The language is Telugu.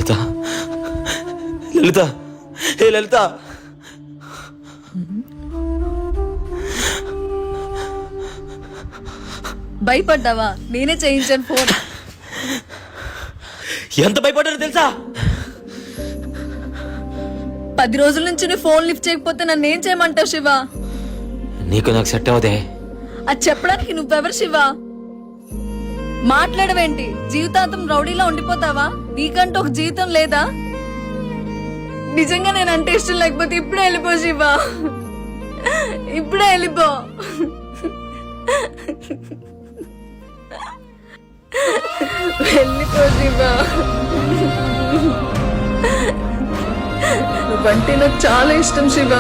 లలిత, లలిత, హే లలిత. భయపడ్డావా? నేనే చేయించాను ఫోన్. ఎంత భయపడ్డారో తెలుసా? 10 రోజుల నుంచి నువ్వు ఫోన్ లిఫ్ట్ చేయకపోతే నన్ను ఏం చేయమంటావు శివ? నీకు నాకు సెట్ అవదే. అది చెప్పడానికి నువ్వెవరు శివ? మాట్లాడవేంటి? జీవితాంతం రౌడీలా ఉండిపోతావా? నీకంటూ ఒక జీవితం లేదా? నిజంగా నేను అంటే ఇష్టం లేకపోతే ఇప్పుడే వెళ్ళిపో శివ, ఇప్పుడే వెళ్ళిపో. వెళ్ళిపో శివ. నువ్వంటే నాకు చాలా ఇష్టం శివ.